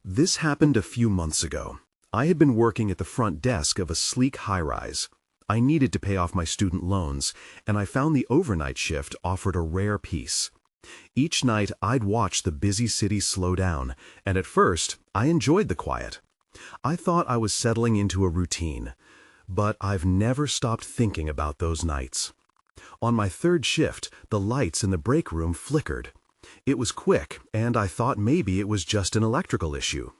This happened a few months ago. I had been working at the front desk of a sleek high-rise. I needed to pay off my student loans, and I found the overnight shift offered a rare peace. Each night, I'd watch the busy city slow down, and at first, I enjoyed the quiet. I thought I was settling into a routine, but I've never stopped thinking about those nights. On my third shift, the lights in the break room flickered. It was quick, and I thought maybe it was just an electrical issue.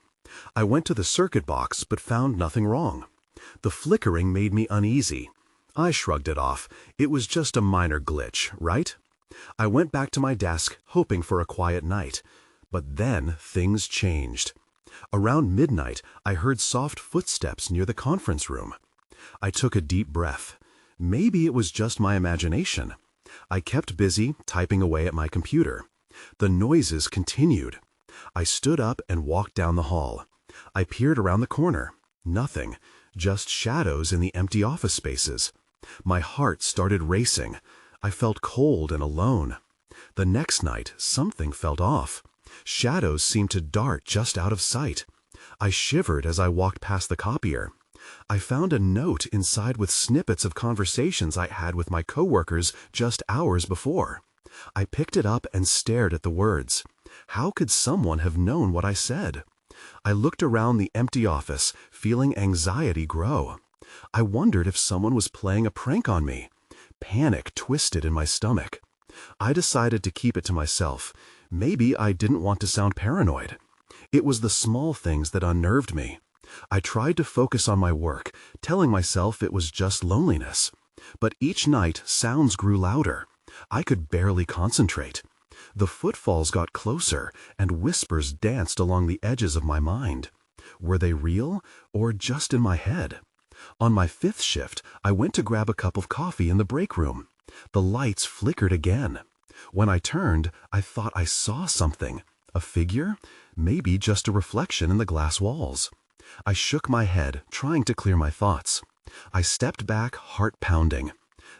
I went to the circuit box but found nothing wrong. The flickering made me uneasy. I shrugged it off. It was just a minor glitch, right? I went back to my desk, hoping for a quiet night. But then things changed. Around midnight, I heard soft footsteps near the conference room. I took a deep breath. Maybe it was just my imagination. I kept busy, typing away at my computer. The noises continued. I stood up and walked down the hall. I peered around the corner. Nothing, just shadows in the empty office spaces. My heart started racing. I felt cold and alone. The next night, something felt off. Shadows seemed to dart just out of sight. I shivered as I walked past the copier. I found a note inside with snippets of conversations I had with my coworkers just hours before. I picked it up and stared at the words. How could someone have known what I said? I looked around the empty office, feeling anxiety grow. I wondered if someone was playing a prank on me. Panic twisted in my stomach. I decided to keep it to myself. Maybe I didn't want to sound paranoid. It was the small things that unnerved me. I tried to focus on my work, telling myself it was just loneliness. But each night, sounds grew louder. I could barely concentrate. The footfalls got closer, and whispers danced along the edges of my mind. Were they real, or just in my head? On my fifth shift, I went to grab a cup of coffee in the break room. The lights flickered again. When I turned, I thought I saw something. A figure? Maybe just a reflection in the glass walls. I shook my head, trying to clear my thoughts. I stepped back, heart pounding.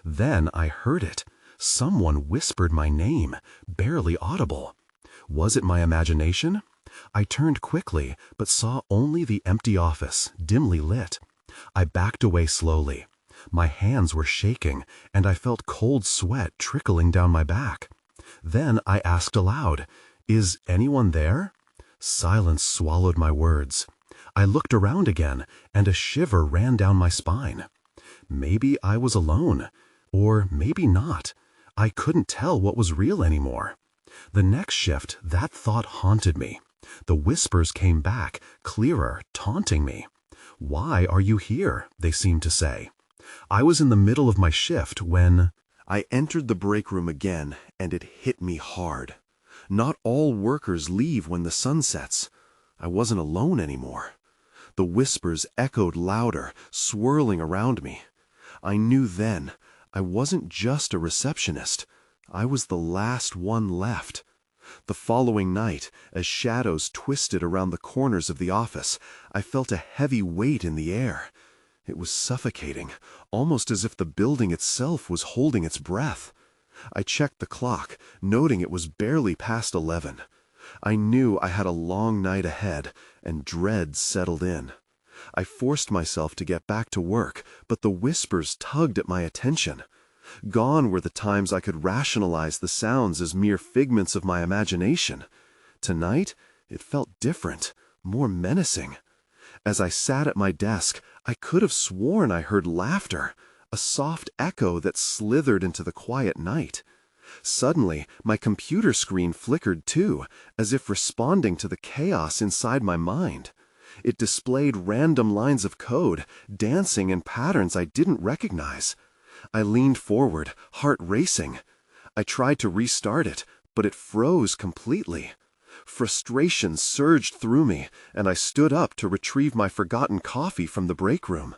Then I heard it. Someone whispered my name, barely audible. Was it my imagination? I turned quickly, but saw only the empty office, dimly lit. I backed away slowly. My hands were shaking, and I felt cold sweat trickling down my back. Then I asked aloud, "Is anyone there?" Silence swallowed my words. I looked around again, and a shiver ran down my spine. Maybe I was alone, or maybe not. I couldn't tell what was real anymore. The next shift, that thought haunted me. The whispers came back, clearer, taunting me. "Why are you here?" they seemed to say. I was in the middle of my shift when I entered the break room again, and it hit me hard. Not all workers leave when the sun sets. I wasn't alone anymore. The whispers echoed louder, swirling around me. I knew then I wasn't just a receptionist. I was the last one left. The following night, as shadows twisted around the corners of the office, I felt a heavy weight in the air. It was suffocating, almost as if the building itself was holding its breath. I checked the clock, noting it was barely past 11. I knew I had a long night ahead, and dread settled in. I forced myself to get back to work, but the whispers tugged at my attention. Gone were the times I could rationalize the sounds as mere figments of my imagination. Tonight, it felt different, more menacing. As I sat at my desk, I could have sworn I heard laughter, a soft echo that slithered into the quiet night. Suddenly, my computer screen flickered too, as if responding to the chaos inside my mind. It displayed random lines of code, dancing in patterns I didn't recognize. I leaned forward, heart racing. I tried to restart it, but it froze completely. Frustration surged through me, and I stood up to retrieve my forgotten coffee from the break room.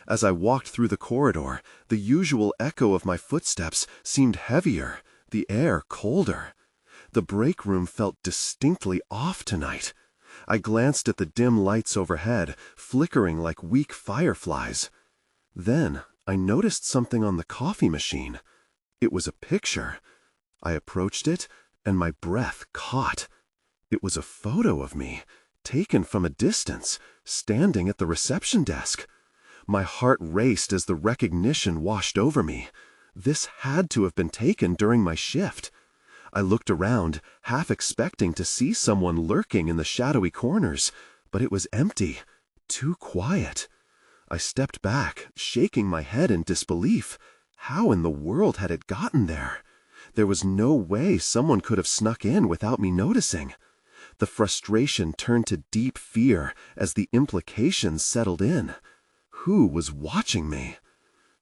As I walked through the corridor, the usual echo of my footsteps seemed heavier, the air colder. The break room felt distinctly off tonight. I glanced at the dim lights overhead, flickering like weak fireflies. Then I noticed something on the coffee machine. It was a picture. I approached it, and my breath caught. It was a photo of me, taken from a distance, standing at the reception desk. My heart raced as the recognition washed over me. This had to have been taken during my shift. I looked around, half expecting to see someone lurking in the shadowy corners, but it was empty, too quiet. I stepped back, shaking my head in disbelief. How in the world had it gotten there? There was no way someone could have snuck in without me noticing. The frustration turned to deep fear as the implications settled in. Who was watching me?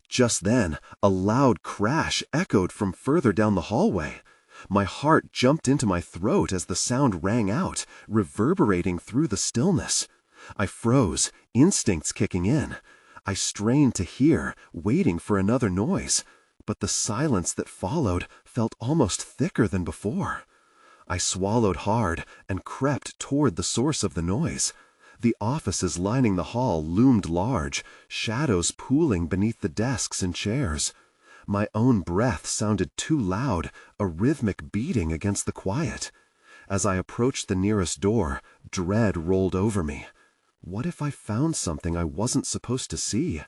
Just then, a loud crash echoed from further down the hallway. My heart jumped into my throat as the sound rang out, reverberating through the stillness. I froze, instincts kicking in. I strained to hear, waiting for another noise, but the silence that followed felt almost thicker than before. I swallowed hard and crept toward the source of the noise. The offices lining the hall loomed large, shadows pooling beneath the desks and chairs. My own breath sounded too loud, a rhythmic beating against the quiet. As I approached the nearest door, dread rolled over me. What if I found something I wasn't supposed to see?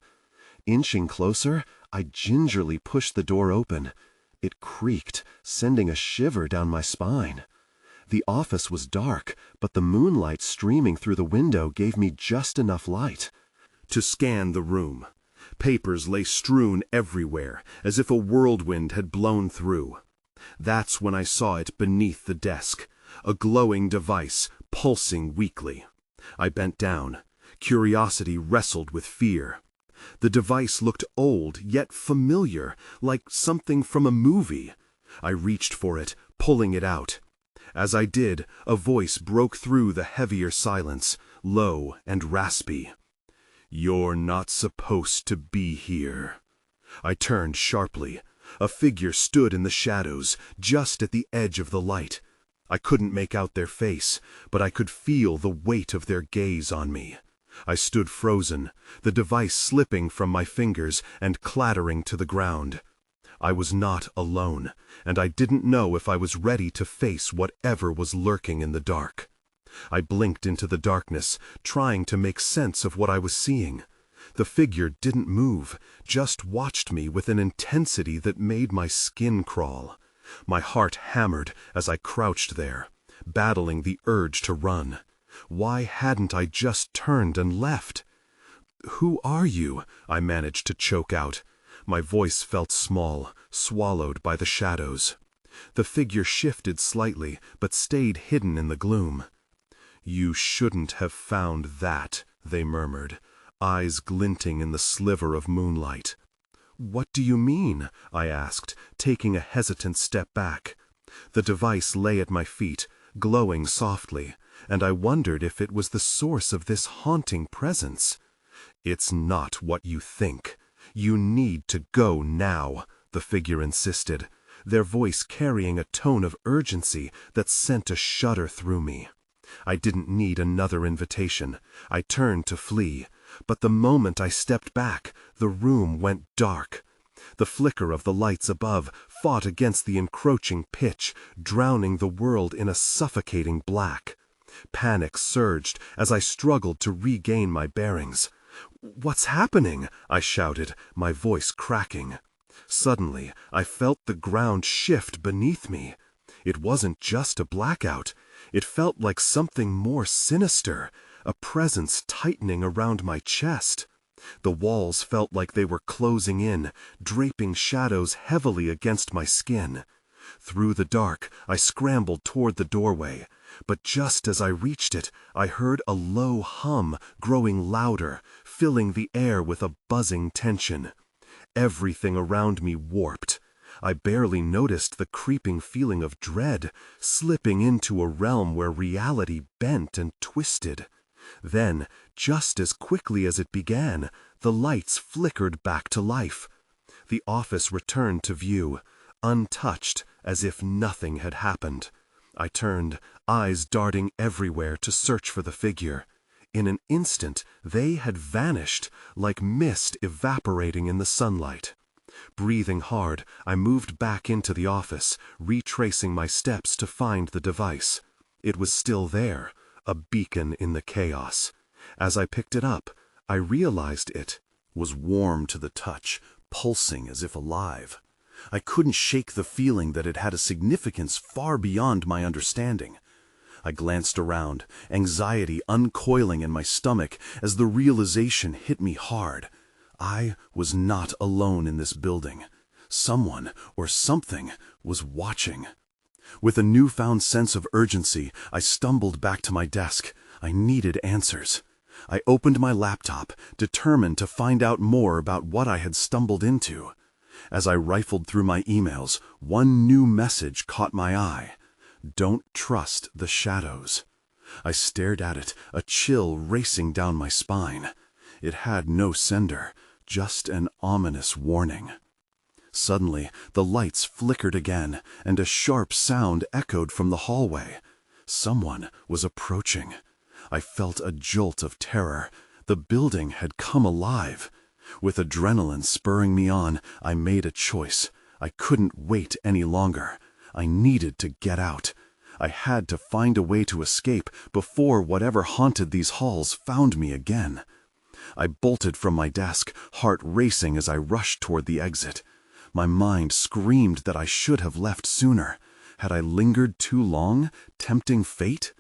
Inching closer, I gingerly pushed the door open. It creaked, sending a shiver down my spine. The office was dark, but the moonlight streaming through the window gave me just enough light to scan the room. Papers lay strewn everywhere, as if a whirlwind had blown through. That's when I saw it beneath the desk, a glowing device, pulsing weakly. I bent down. Curiosity wrestled with fear. The device looked old, yet familiar, like something from a movie. I reached for it, pulling it out. As I did, a voice broke through the heavier silence, low and raspy. "You're not supposed to be here." I turned sharply. A figure stood in the shadows, just at the edge of the light. I couldn't make out their face, but I could feel the weight of their gaze on me. I stood frozen, the device slipping from my fingers and clattering to the ground. I was not alone, and I didn't know if I was ready to face whatever was lurking in the dark. I blinked into the darkness, trying to make sense of what I was seeing. The figure didn't move, just watched me with an intensity that made my skin crawl. My heart hammered as I crouched there, battling the urge to run. Why hadn't I just turned and left? "Who are you?" I managed to choke out. My voice felt small, swallowed by the shadows. The figure shifted slightly, but stayed hidden in the gloom. "You shouldn't have found that," they murmured, eyes glinting in the sliver of moonlight. "What do you mean?" I asked, taking a hesitant step back. The device lay at my feet, glowing softly, and I wondered if it was the source of this haunting presence. "It's not what you think. You need to go now," the figure insisted, their voice carrying a tone of urgency that sent a shudder through me. I didn't need another invitation. I turned to flee, but the moment I stepped back, the room went dark. The flicker of the lights above fought against the encroaching pitch, drowning the world in a suffocating black. Panic surged as I struggled to regain my bearings. "What's happening?" I shouted, my voice cracking. Suddenly, I felt the ground shift beneath me. It wasn't just a blackout. It felt like something more sinister, a presence tightening around my chest. The walls felt like they were closing in, draping shadows heavily against my skin. Through the dark, I scrambled toward the doorway, but just as I reached it, I heard a low hum growing louder, filling the air with a buzzing tension. Everything around me warped. I barely noticed the creeping feeling of dread, slipping into a realm where reality bent and twisted. Then, just as quickly as it began, the lights flickered back to life. The office returned to view, untouched, as if nothing had happened. I turned, eyes darting everywhere to search for the figure. In an instant, they had vanished, like mist evaporating in the sunlight. Breathing hard, I moved back into the office, retracing my steps to find the device. It was still there, a beacon in the chaos. As I picked it up, I realized it was warm to the touch, pulsing as if alive. I couldn't shake the feeling that it had a significance far beyond my understanding. I glanced around, anxiety uncoiling in my stomach as the realization hit me hard. I was not alone in this building. Someone or something was watching. With a newfound sense of urgency, I stumbled back to my desk. I needed answers. I opened my laptop, determined to find out more about what I had stumbled into. As I rifled through my emails, one new message caught my eye. Don't trust the shadows. I stared at it, a chill racing down my spine. It had no sender, just an ominous warning. Suddenly, the lights flickered again, and a sharp sound echoed from the hallway. Someone was approaching. I felt a jolt of terror. The building had come alive. With adrenaline spurring me on, I made a choice. I couldn't wait any longer. I needed to get out. I had to find a way to escape before whatever haunted these halls found me again. I bolted from my desk, heart racing as I rushed toward the exit. My mind screamed that I should have left sooner. Had I lingered too long, tempting fate?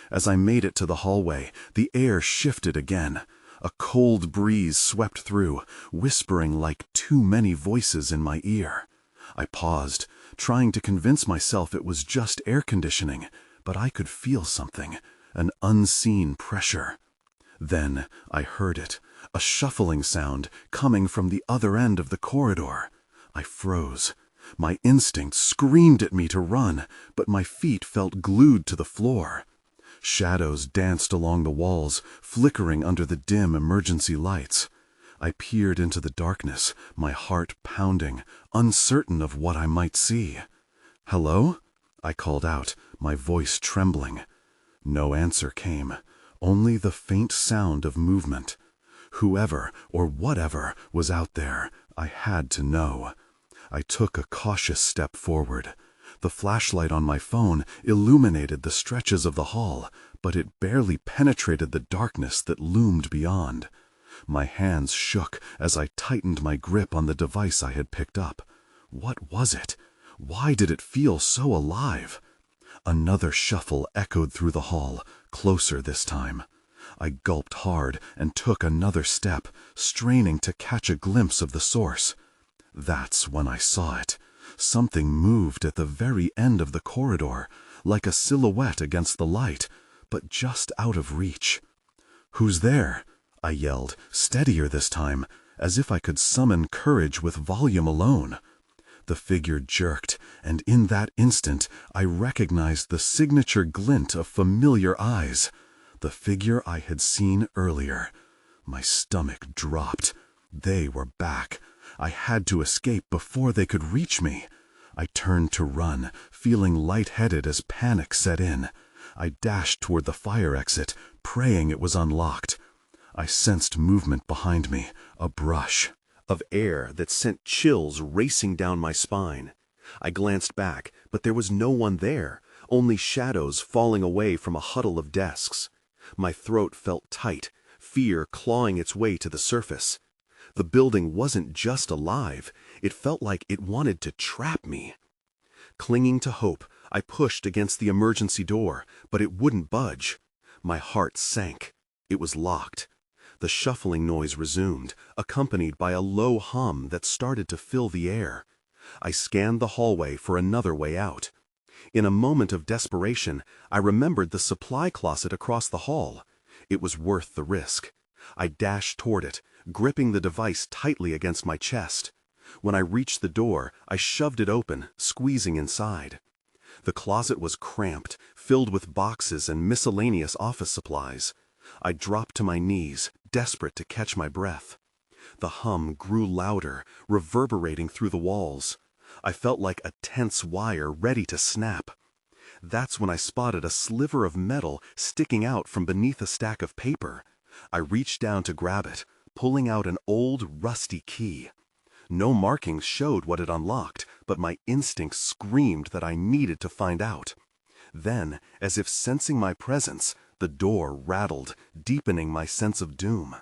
As I made it to the hallway, the air shifted again. A cold breeze swept through, whispering like too many voices in my ear. I paused, trying to convince myself it was just air conditioning, but I could feel something, an unseen pressure. Then I heard it, a shuffling sound coming from the other end of the corridor. I froze. My instinct screamed at me to run, but my feet felt glued to the floor. Shadows danced along the walls, flickering under the dim emergency lights. I peered into the darkness, my heart pounding, uncertain of what I might see. "Hello?" I called out, my voice trembling. No answer came, only the faint sound of movement. Whoever or whatever was out there, I had to know. I took a cautious step forward. The flashlight on my phone illuminated the stretches of the hall, but it barely penetrated the darkness that loomed beyond. My hands shook as I tightened my grip on the device I had picked up. What was it? Why did it feel so alive? Another shuffle echoed through the hall, closer this time. I gulped hard and took another step, straining to catch a glimpse of the source. That's when I saw it. Something moved at the very end of the corridor, like a silhouette against the light, but just out of reach. "Who's there?" I yelled, steadier this time, as if I could summon courage with volume alone. The figure jerked, and in that instant I recognized the signature glint of familiar eyes. The figure I had seen earlier. My stomach dropped. They were back. I had to escape before they could reach me. I turned to run, feeling lightheaded as panic set in. I dashed toward the fire exit, praying it was unlocked. I sensed movement behind me, a brush of air that sent chills racing down my spine. I glanced back, but there was no one there, only shadows falling away from a huddle of desks. My throat felt tight, fear clawing its way to the surface. The building wasn't just alive, it felt like it wanted to trap me. Clinging to hope, I pushed against the emergency door, but it wouldn't budge. My heart sank. It was locked. The shuffling noise resumed, accompanied by a low hum that started to fill the air. I scanned the hallway for another way out. In a moment of desperation, I remembered the supply closet across the hall. It was worth the risk. I dashed toward it, gripping the device tightly against my chest. When I reached the door, I shoved it open, squeezing inside. The closet was cramped, filled with boxes and miscellaneous office supplies. I dropped to my knees, desperate to catch my breath. The hum grew louder, reverberating through the walls. I felt like a tense wire ready to snap. That's when I spotted a sliver of metal sticking out from beneath a stack of paper. I reached down to grab it, pulling out an old, rusty key. No markings showed what it unlocked, but my instinct screamed that I needed to find out. Then, as if sensing my presence, The door rattled, deepening my sense of doom.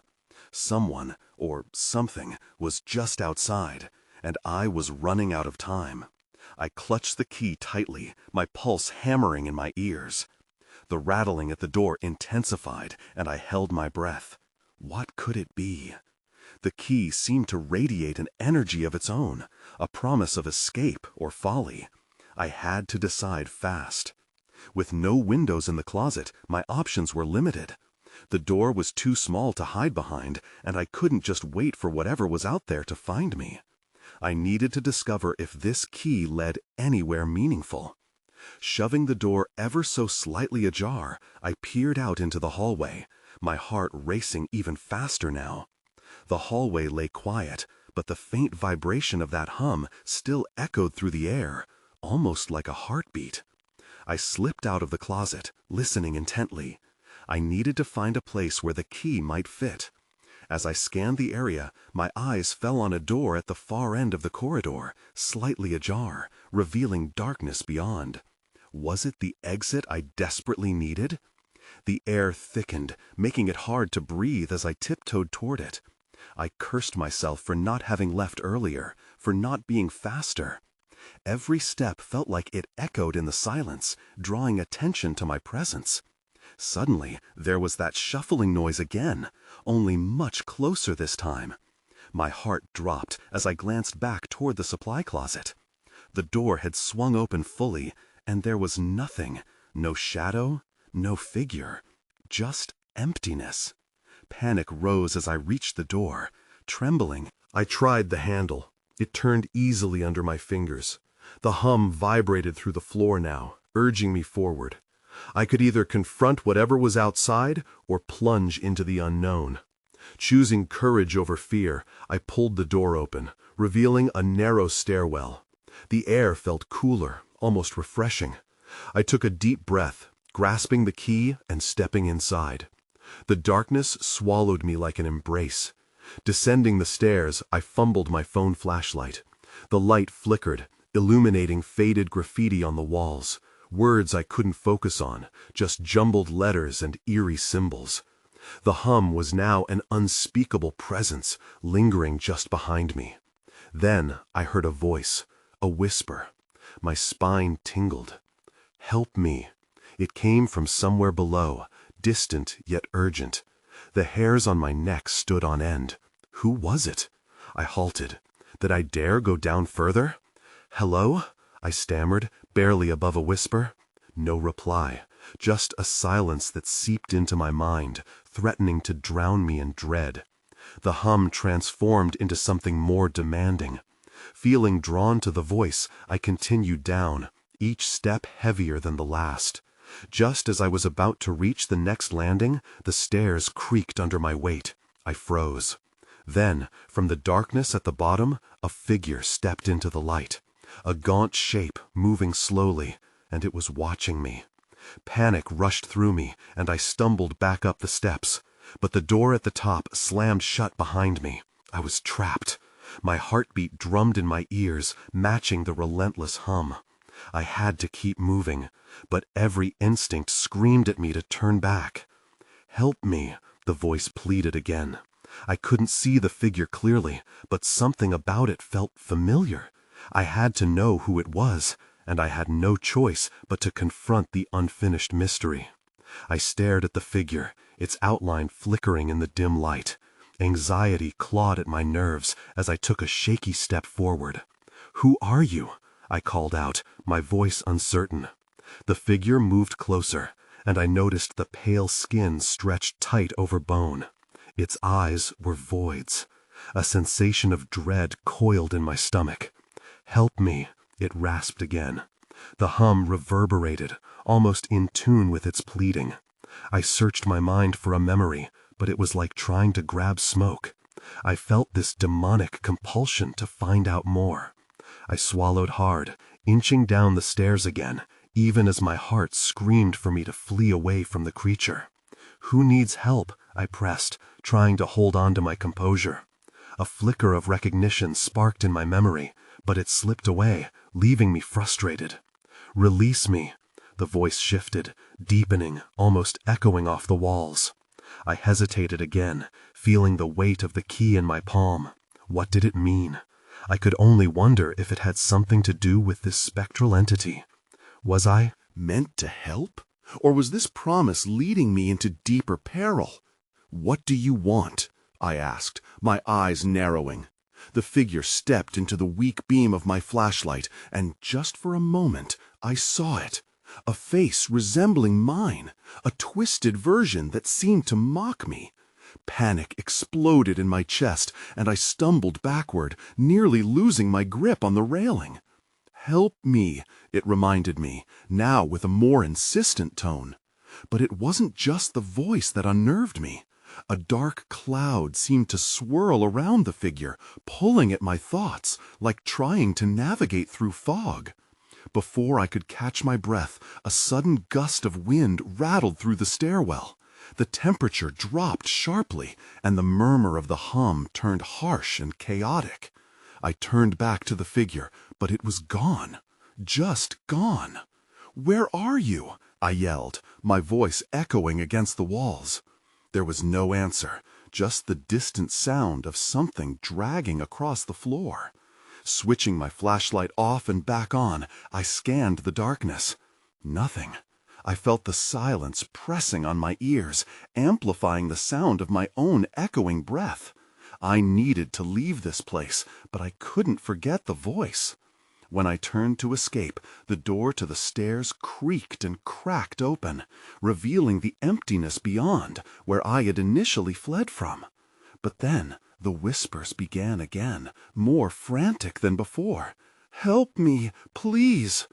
Someone, or something, was just outside, and I was running out of time. I clutched the key tightly, my pulse hammering in my ears. The rattling at the door intensified, and I held my breath. What could it be? The key seemed to radiate an energy of its own, a promise of escape or folly. I had to decide fast. With no windows in the closet, my options were limited. The door was too small to hide behind, and I couldn't just wait for whatever was out there to find me. I needed to discover if this key led anywhere meaningful. Shoving the door ever so slightly ajar, I peered out into the hallway, my heart racing even faster now. The hallway lay quiet, but the faint vibration of that hum still echoed through the air, almost like a heartbeat. I slipped out of the closet, listening intently. I needed to find a place where the key might fit. As I scanned the area, my eyes fell on a door at the far end of the corridor, slightly ajar, revealing darkness beyond. Was it the exit I desperately needed? The air thickened, making it hard to breathe as I tiptoed toward it. I cursed myself for not having left earlier, for not being faster. Every step felt like it echoed in the silence, drawing attention to my presence. Suddenly, there was that shuffling noise again, only much closer this time. My heart dropped as I glanced back toward the supply closet. The door had swung open fully, and there was nothing, no shadow, no figure, just emptiness. Panic rose as I reached the door. Trembling, I tried the handle. It turned easily under my fingers. The hum vibrated through the floor now, urging me forward. I could either confront whatever was outside or plunge into the unknown. Choosing courage over fear, I pulled the door open, revealing a narrow stairwell. The air felt cooler, almost refreshing. I took a deep breath, grasping the key and stepping inside. The darkness swallowed me like an embrace. Descending the stairs, I fumbled my phone flashlight. The light flickered, illuminating faded graffiti on the walls. Words I couldn't focus on, just jumbled letters and eerie symbols. The hum was now an unspeakable presence, lingering just behind me. Then I heard a voice, a whisper. My spine tingled. "Help me." It came from somewhere below, distant yet urgent. The hairs on my neck stood on end. Who was it? I halted. Did I dare go down further? "Hello?" I stammered, barely above a whisper. No reply, just a silence that seeped into my mind, threatening to drown me in dread. The hum transformed into something more demanding. Feeling drawn to the voice, I continued down, each step heavier than the last. Just as I was about to reach the next landing, the stairs creaked under my weight. I froze. Then, from the darkness at the bottom, a figure stepped into the light. A gaunt shape, moving slowly, and it was watching me. Panic rushed through me, and I stumbled back up the steps. But the door at the top slammed shut behind me. I was trapped. My heartbeat drummed in my ears, matching the relentless hum. I had to keep moving, but every instinct screamed at me to turn back. "Help me," the voice pleaded again. I couldn't see the figure clearly, but something about it felt familiar. I had to know who it was, and I had no choice but to confront the unfinished mystery. I stared at the figure, its outline flickering in the dim light. Anxiety clawed at my nerves as I took a shaky step forward. "Who are you?" I called out, my voice uncertain. The figure moved closer, and I noticed the pale skin stretched tight over bone. Its eyes were voids. A sensation of dread coiled in my stomach. "Help me," it rasped again. The hum reverberated, almost in tune with its pleading. I searched my mind for a memory, but it was like trying to grab smoke. I felt this demonic compulsion to find out more. I swallowed hard, inching down the stairs again, even as my heart screamed for me to flee away from the creature. "Who needs help?" I pressed, trying to hold on to my composure. A flicker of recognition sparked in my memory, but it slipped away, leaving me frustrated. "Release me." The voice shifted, deepening, almost echoing off the walls. I hesitated again, feeling the weight of the key in my palm. What did it mean? I could only wonder if it had something to do with this spectral entity. Was I meant to help? Or was this promise leading me into deeper peril? "What do you want?" I asked, my eyes narrowing. The figure stepped into the weak beam of my flashlight, and just for a moment I saw it. A face resembling mine, a twisted version that seemed to mock me. Panic exploded in my chest, and I stumbled backward, nearly losing my grip on the railing. "Help me," it reminded me, now with a more insistent tone. But it wasn't just the voice that unnerved me. A dark cloud seemed to swirl around the figure, pulling at my thoughts, like trying to navigate through fog. Before I could catch my breath, a sudden gust of wind rattled through the stairwell. The temperature dropped sharply, and the murmur of the hum turned harsh and chaotic. I turned back to the figure, but it was gone. Just gone. "Where are you?" I yelled, my voice echoing against the walls. There was no answer, just the distant sound of something dragging across the floor. Switching my flashlight off and back on, I scanned the darkness. Nothing. I felt the silence pressing on my ears, amplifying the sound of my own echoing breath. I needed to leave this place, but I couldn't forget the voice. When I turned to escape, the door to the stairs creaked and cracked open, revealing the emptiness beyond, where I had initially fled from. But then the whispers began again, more frantic than before. "Help me, please!"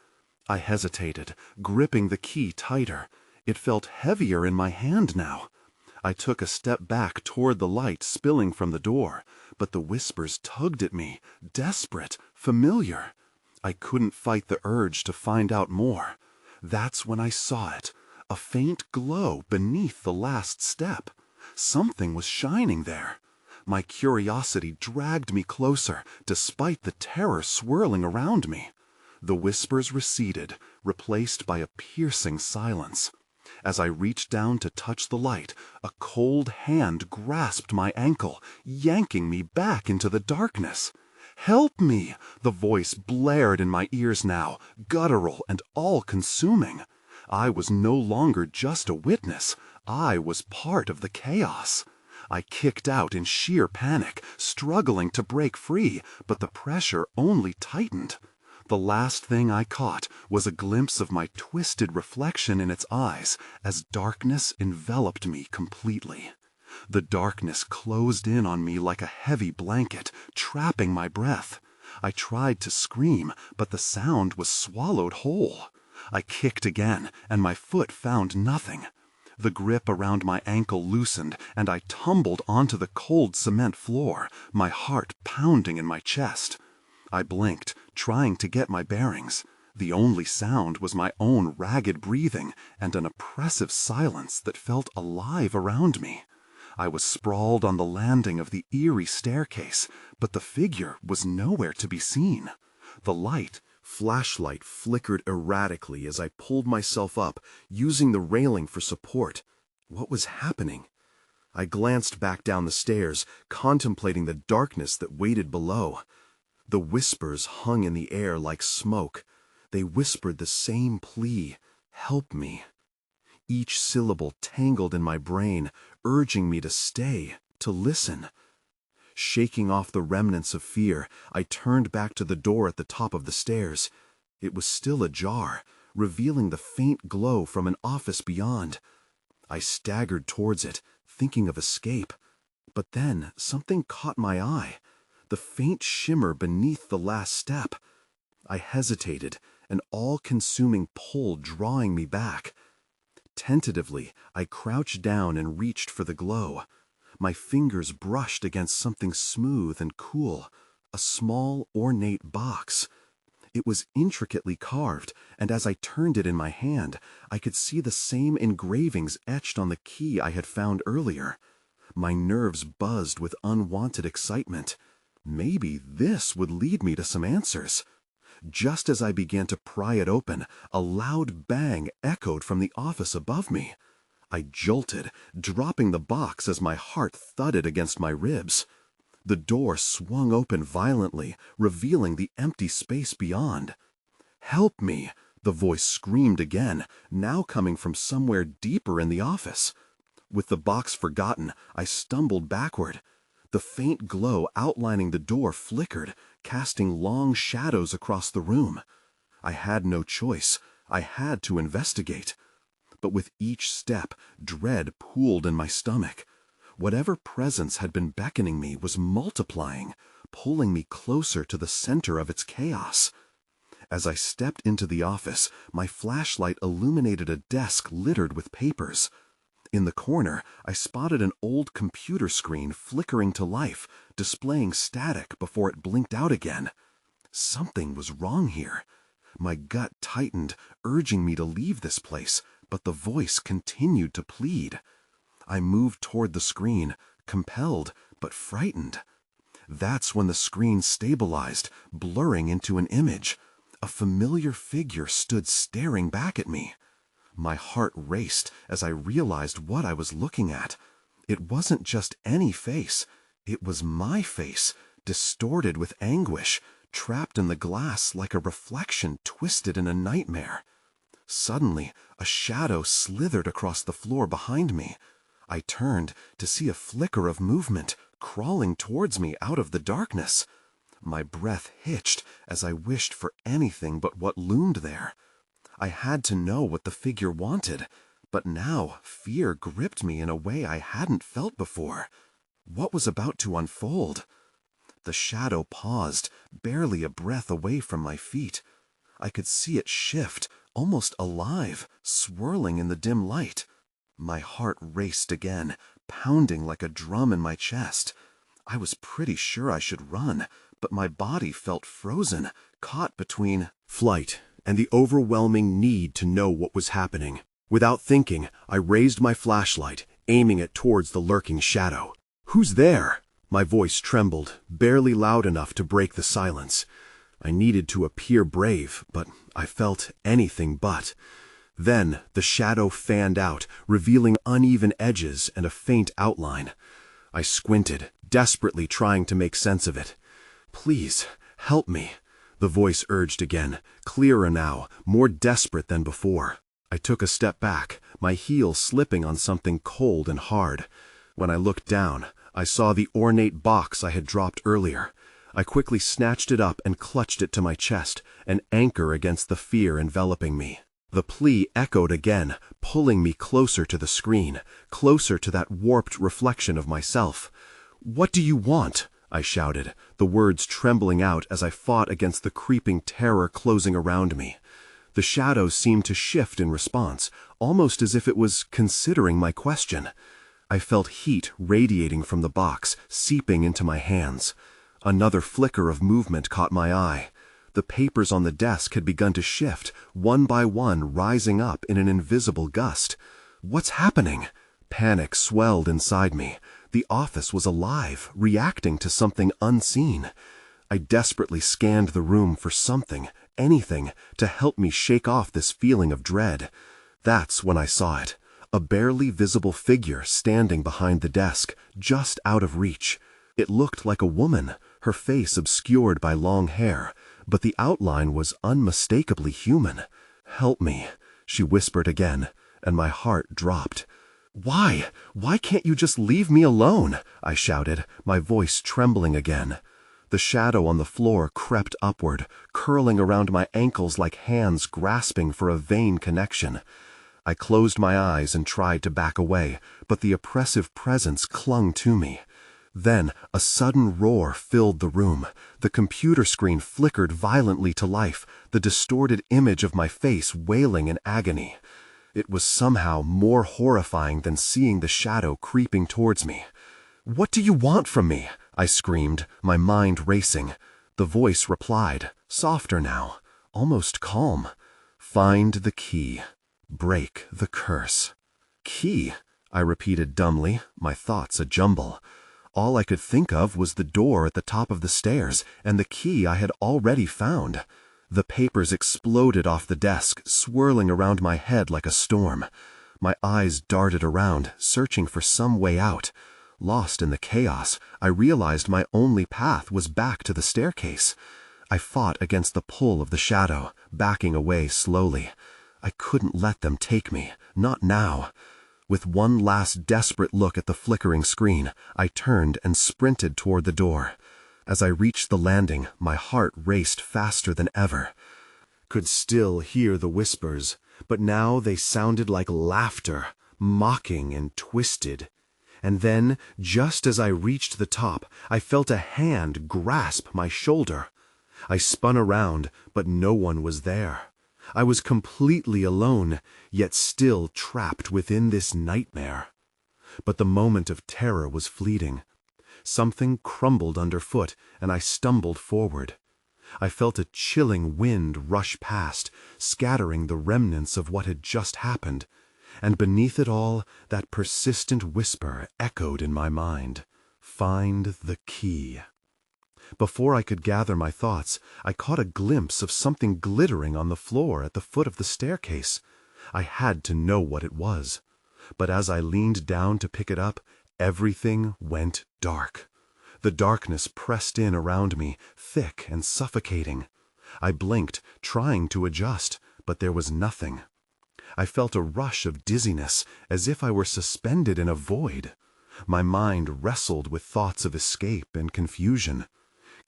I hesitated, gripping the key tighter. It felt heavier in my hand now. I took a step back toward the light spilling from the door, but the whispers tugged at me, desperate, familiar. I couldn't fight the urge to find out more. That's when I saw it, a faint glow beneath the last step. Something was shining there. My curiosity dragged me closer, despite the terror swirling around me. The whispers receded, replaced by a piercing silence. As I reached down to touch the light, a cold hand grasped my ankle, yanking me back into the darkness. "Help me!" The voice blared in my ears now, guttural and all-consuming. I was no longer just a witness. I was part of the chaos. I kicked out in sheer panic, struggling to break free, but the pressure only tightened. The last thing I caught was a glimpse of my twisted reflection in its eyes as darkness enveloped me completely. The darkness closed in on me like a heavy blanket, trapping my breath. I tried to scream, but the sound was swallowed whole. I kicked again, and my foot found nothing. The grip around my ankle loosened, and I tumbled onto the cold cement floor, my heart pounding in my chest. I blinked, trying to get my bearings. The only sound was my own ragged breathing and an oppressive silence that felt alive around me. I was sprawled on the landing of the eerie staircase, but the figure was nowhere to be seen. The flashlight flickered erratically as I pulled myself up, using the railing for support. What was happening? I glanced back down the stairs, contemplating the darkness that waited below. The whispers hung in the air like smoke. They whispered the same plea, "Help me." Each syllable tangled in my brain, urging me to stay, to listen. Shaking off the remnants of fear, I turned back to the door at the top of the stairs. It was still ajar, revealing the faint glow from an office beyond. I staggered towards it, thinking of escape. But then something caught my eye, the faint shimmer beneath the last step. I hesitated, an all-consuming pull drawing me back. Tentatively, I crouched down and reached for the glow. My fingers brushed against something smooth and cool, a small, ornate box. It was intricately carved, and as I turned it in my hand, I could see the same engravings etched on the key I had found earlier. My nerves buzzed with unwanted excitement. Maybe this would lead me to some answers. Just as I began to pry it open, a loud bang echoed from the office above me. I jolted, dropping the box as my heart thudded against my ribs. The door swung open violently, revealing the empty space beyond. "Help me!" the voice screamed again, now coming from somewhere deeper in the office. With the box forgotten, I stumbled backward. The faint glow outlining the door flickered, casting long shadows across the room. I had no choice. I had to investigate. But with each step, dread pooled in my stomach. Whatever presence had been beckoning me was multiplying, pulling me closer to the center of its chaos. As I stepped into the office, my flashlight illuminated a desk littered with papers. In the corner, I spotted an old computer screen flickering to life, displaying static before it blinked out again. Something was wrong here. My gut tightened, urging me to leave this place, but the voice continued to plead. I moved toward the screen, compelled but frightened. That's when the screen stabilized, blurring into an image. A familiar figure stood staring back at me. My heart raced as I realized what I was looking at. It wasn't just any face. It was my face, distorted with anguish, trapped in the glass like a reflection twisted in a nightmare. Suddenly, a shadow slithered across the floor behind me. I turned to see a flicker of movement crawling towards me out of the darkness. My breath hitched as I wished for anything but what loomed there. I had to know what the figure wanted, but now fear gripped me in a way I hadn't felt before. What was about to unfold? The shadow paused, barely a breath away from my feet. I could see it shift, almost alive, swirling in the dim light. My heart raced again, pounding like a drum in my chest. I was pretty sure I should run, but my body felt frozen, caught between flight and the overwhelming need to know what was happening. Without thinking, I raised my flashlight, aiming it towards the lurking shadow. "Who's there?" My voice trembled, barely loud enough to break the silence. I needed to appear brave, but I felt anything but. Then the shadow fanned out, revealing uneven edges and a faint outline. I squinted, desperately trying to make sense of it. "Please, help me," the voice urged again, clearer now, more desperate than before. I took a step back, my heel slipping on something cold and hard. When I looked down, I saw the ornate box I had dropped earlier. I quickly snatched it up and clutched it to my chest, an anchor against the fear enveloping me. The plea echoed again, pulling me closer to the screen, closer to that warped reflection of myself. "What do you want?" I shouted, the words trembling out as I fought against the creeping terror closing around me. The shadow seemed to shift in response, almost as if it was considering my question. I felt heat radiating from the box, seeping into my hands. Another flicker of movement caught my eye. The papers on the desk had begun to shift, one by one rising up in an invisible gust. What's happening? Panic swelled inside me. The office was alive, reacting to something unseen. I desperately scanned the room for something, anything, to help me shake off this feeling of dread. That's when I saw it. A barely visible figure standing behind the desk, just out of reach. It looked like a woman, her face obscured by long hair, but the outline was unmistakably human. "Help me," she whispered again, and my heart dropped. "Why? Why can't you just leave me alone?" I shouted, my voice trembling again. The shadow on the floor crept upward, curling around my ankles like hands grasping for a vain connection. I closed my eyes and tried to back away, but the oppressive presence clung to me. Then a sudden roar filled the room. The computer screen flickered violently to life, the distorted image of my face wailing in agony. It was somehow more horrifying than seeing the shadow creeping towards me. "What do you want from me?" I screamed, my mind racing. The voice replied, softer now, almost calm. "Find the key. Break the curse." "Key?" I repeated dumbly, my thoughts a jumble. All I could think of was the door at the top of the stairs and the key I had already found. The papers exploded off the desk, swirling around my head like a storm. My eyes darted around, searching for some way out. Lost in the chaos, I realized my only path was back to the staircase. I fought against the pull of the shadow, backing away slowly. I couldn't let them take me, not now. With one last desperate look at the flickering screen, I turned and sprinted toward the door. As I reached the landing, my heart raced faster than ever. Could still hear the whispers, but now they sounded like laughter, mocking and twisted. And then, just as I reached the top, I felt a hand grasp my shoulder. I spun around, but no one was there. I was completely alone, yet still trapped within this nightmare. But the moment of terror was fleeting. Something crumbled underfoot, and I stumbled forward. I felt a chilling wind rush past, scattering the remnants of what had just happened, and beneath it all, that persistent whisper echoed in my mind, "Find the key." Before I could gather my thoughts, I caught a glimpse of something glittering on the floor at the foot of the staircase. I had to know what it was. But as I leaned down to pick it up, everything went dark. The darkness pressed in around me, thick and suffocating. I blinked, trying to adjust, but there was nothing. I felt a rush of dizziness, as if I were suspended in a void. My mind wrestled with thoughts of escape and confusion.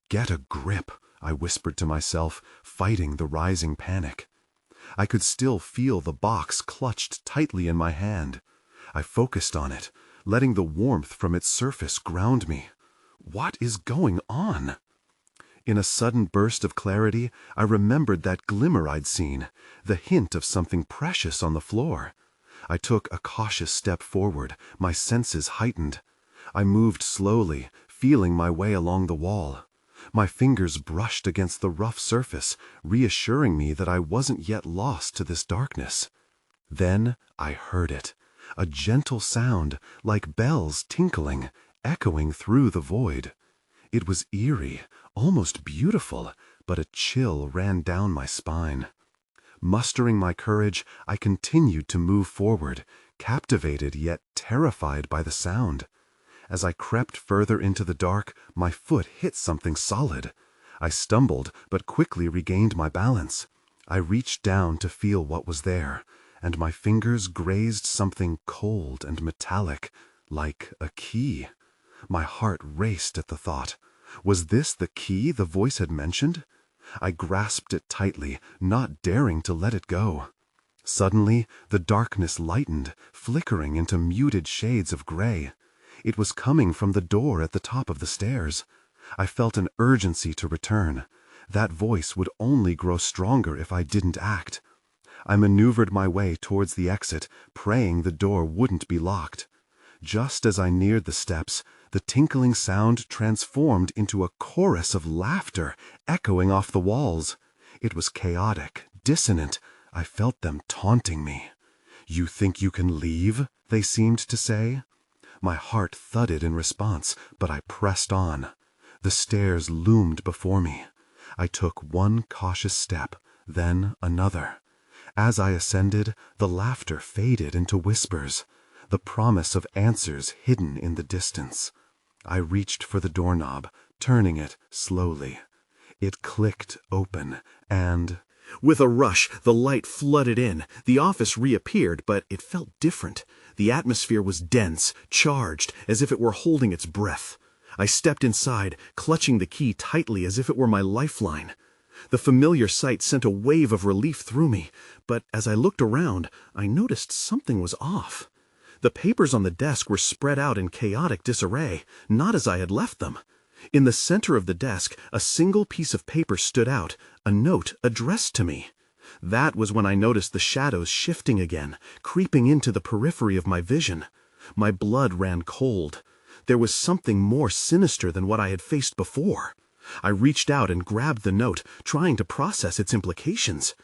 "Get a grip," I whispered to myself, fighting the rising panic. I could still feel the box clutched tightly in my hand. I focused on it, letting the warmth from its surface ground me. What is going on? In a sudden burst of clarity, I remembered that glimmer I'd seen, the hint of something precious on the floor. I took a cautious step forward, my senses heightened. I moved slowly, feeling my way along the wall. My fingers brushed against the rough surface, reassuring me that I wasn't yet lost to this darkness. Then I heard it, a gentle sound, like bells tinkling, echoing through the void. It was eerie, almost beautiful, but a chill ran down my spine. Mustering my courage, I continued to move forward, captivated yet terrified by the sound. As I crept further into the dark, my foot hit something solid. I stumbled, but quickly regained my balance. I reached down to feel what was there, and my fingers grazed something cold and metallic, like a key. My heart raced at the thought. Was this the key the voice had mentioned? I grasped it tightly, not daring to let it go. Suddenly, the darkness lightened, flickering into muted shades of gray. It was coming from the door at the top of the stairs. I felt an urgency to return. That voice would only grow stronger if I didn't act. I maneuvered my way towards the exit, praying the door wouldn't be locked. Just as I neared the steps, the tinkling sound transformed into a chorus of laughter, echoing off the walls. It was chaotic, dissonant. I felt them taunting me. "You think you can leave?" they seemed to say. My heart thudded in response, but I pressed on. The stairs loomed before me. I took one cautious step, then another. As I ascended, the laughter faded into whispers, the promise of answers hidden in the distance. I reached for the doorknob, turning it slowly. It clicked open, and with a rush, the light flooded in. The office reappeared, but it felt different. The atmosphere was dense, charged, as if it were holding its breath. I stepped inside, clutching the key tightly as if it were my lifeline. The familiar sight sent a wave of relief through me, but as I looked around, I noticed something was off. The papers on the desk were spread out in chaotic disarray, not as I had left them. In the center of the desk, a single piece of paper stood out, a note addressed to me. That was when I noticed the shadows shifting again, creeping into the periphery of my vision. My blood ran cold. There was something more sinister than what I had faced before. I reached out and grabbed the note, trying to process its implications.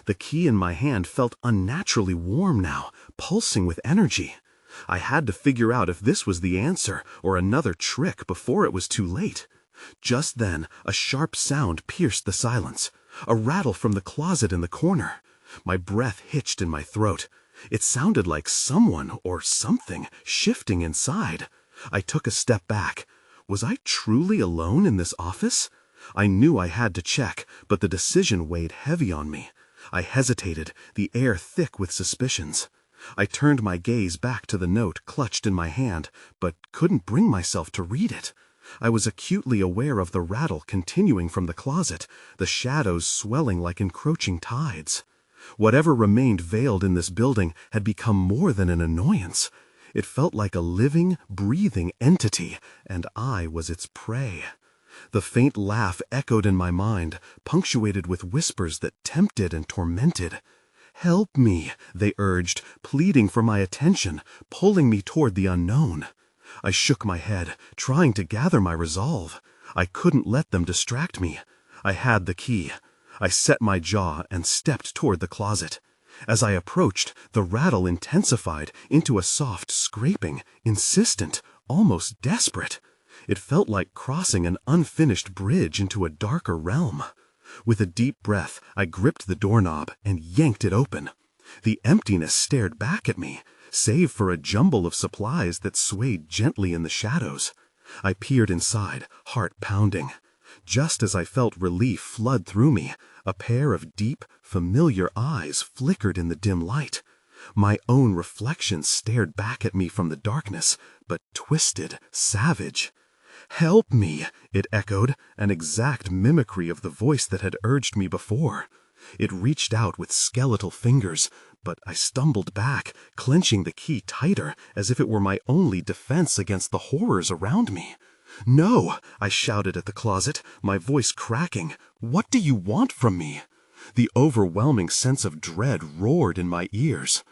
The key in my hand felt unnaturally warm now, pulsing with energy. I had to figure out if this was the answer or another trick before it was too late. Just then, a sharp sound pierced the silence, a rattle from the closet in the corner. My breath hitched in my throat. It sounded like someone or something shifting inside. I took a step back. Was I truly alone in this office? I knew I had to check, but the decision weighed heavy on me. I hesitated, the air thick with suspicions. I turned my gaze back to the note clutched in my hand, but couldn't bring myself to read it. I was acutely aware of the rattle continuing from the closet, the shadows swelling like encroaching tides. Whatever remained veiled in this building had become more than an annoyance. It felt like a living, breathing entity, and I was its prey. The faint laugh echoed in my mind, punctuated with whispers that tempted and tormented. "Help me," they urged, pleading for my attention, pulling me toward the unknown. I shook my head, trying to gather my resolve. I couldn't let them distract me. I had the key. I set my jaw and stepped toward the closet. As I approached, the rattle intensified into a soft scraping, insistent, almost desperate. It felt like crossing an unfinished bridge into a darker realm. With a deep breath, I gripped the doorknob and yanked it open. The emptiness stared back at me, save for a jumble of supplies that swayed gently in the shadows. I peered inside, heart pounding. Just as I felt relief flood through me, a pair of deep, familiar eyes flickered in the dim light. My own reflection stared back at me from the darkness, but twisted, savage. "Help me," it echoed, an exact mimicry of the voice that had urged me before. It reached out with skeletal fingers, but I stumbled back, clenching the key tighter, as if it were my only defense against the horrors around me. "No!" I shouted at the closet, my voice cracking. "What do you want from me?" The overwhelming sense of dread roared in my ears.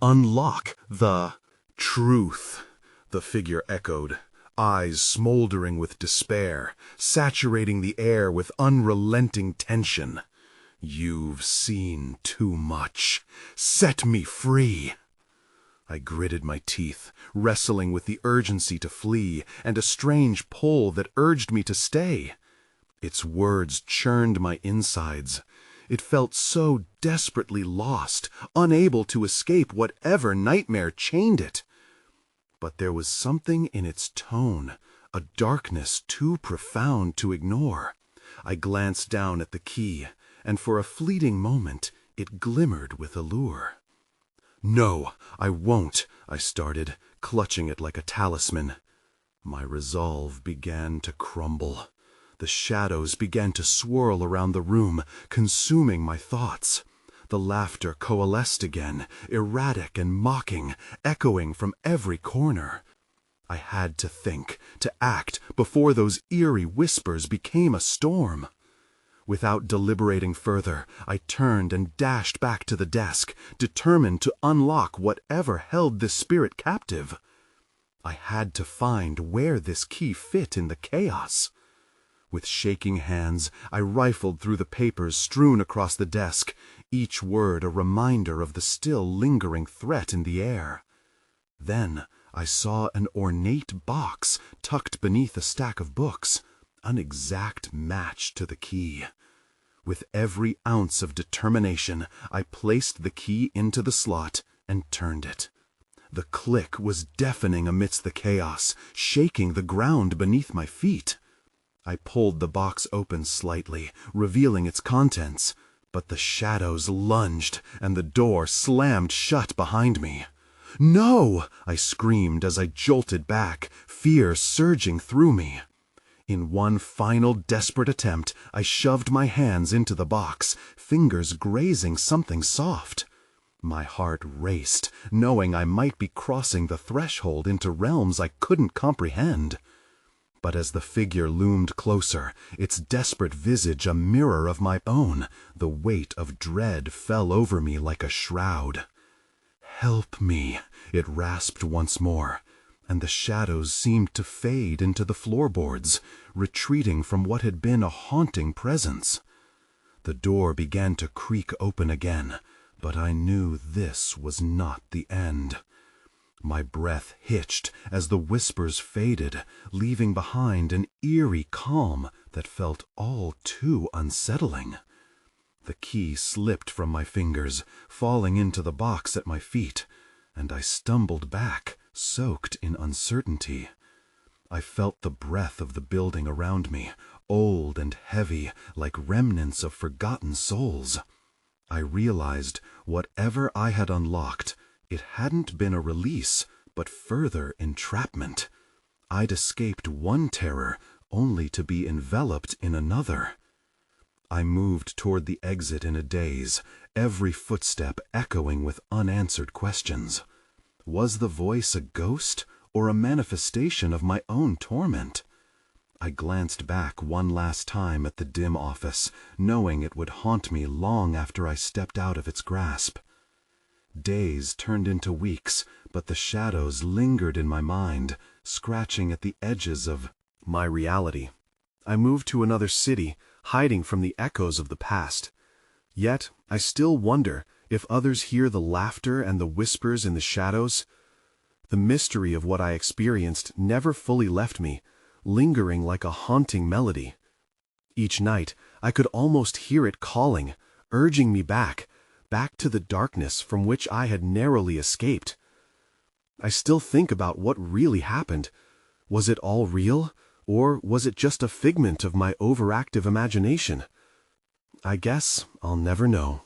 "Unlock the truth," the figure echoed, eyes smoldering with despair, saturating the air with unrelenting tension. "You've seen too much. Set me free." I gritted my teeth, wrestling with the urgency to flee and a strange pull that urged me to stay. Its words churned my insides. It felt so desperately lost, unable to escape whatever nightmare chained it. But there was something in its tone, a darkness too profound to ignore. I glanced down at the key, and for a fleeting moment it glimmered with allure. "No, I won't," I started, clutching it like a talisman. My resolve began to crumble. The shadows began to swirl around the room, consuming my thoughts. The laughter coalesced again, erratic and mocking, echoing from every corner. I had to think, to act, before those eerie whispers became a storm. Without deliberating further, I turned and dashed back to the desk, determined to unlock whatever held this spirit captive. I had to find where this key fit in the chaos. With shaking hands, I rifled through the papers strewn across the desk, each word a reminder of the still lingering threat in the air. Then I saw an ornate box tucked beneath a stack of books, an exact match to the key. With every ounce of determination, I placed the key into the slot and turned it. The click was deafening amidst the chaos, shaking the ground beneath my feet. I pulled the box open slightly, revealing its contents, but the shadows lunged and the door slammed shut behind me. "No!" I screamed as I jolted back, fear surging through me. In one final desperate attempt, I shoved my hands into the box, fingers grazing something soft. My heart raced, knowing I might be crossing the threshold into realms I couldn't comprehend. But as the figure loomed closer, its desperate visage a mirror of my own, the weight of dread fell over me like a shroud. "Help me," it rasped once more, and the shadows seemed to fade into the floorboards, retreating from what had been a haunting presence. The door began to creak open again, but I knew this was not the end. My breath hitched as the whispers faded, leaving behind an eerie calm that felt all too unsettling. The key slipped from my fingers, falling into the box at my feet, and I stumbled back, soaked in uncertainty. I felt the breath of the building around me, old and heavy, like remnants of forgotten souls. I realized whatever I had unlocked, it hadn't been a release, but further entrapment. I'd escaped one terror, only to be enveloped in another. I moved toward the exit in a daze, every footstep echoing with unanswered questions. Was the voice a ghost or a manifestation of my own torment? I glanced back one last time at the dim office, knowing it would haunt me long after I stepped out of its grasp. Days turned into weeks, but the shadows lingered in my mind, scratching at the edges of my reality. I moved to another city, hiding from the echoes of the past. Yet, I still wonder if others hear the laughter and the whispers in the shadows. The mystery of what I experienced never fully left me, lingering like a haunting melody. Each night, I could almost hear it calling, urging me back to the darkness from which I had narrowly escaped. I still think about what really happened. Was it all real, or was it just a figment of my overactive imagination? I guess I'll never know.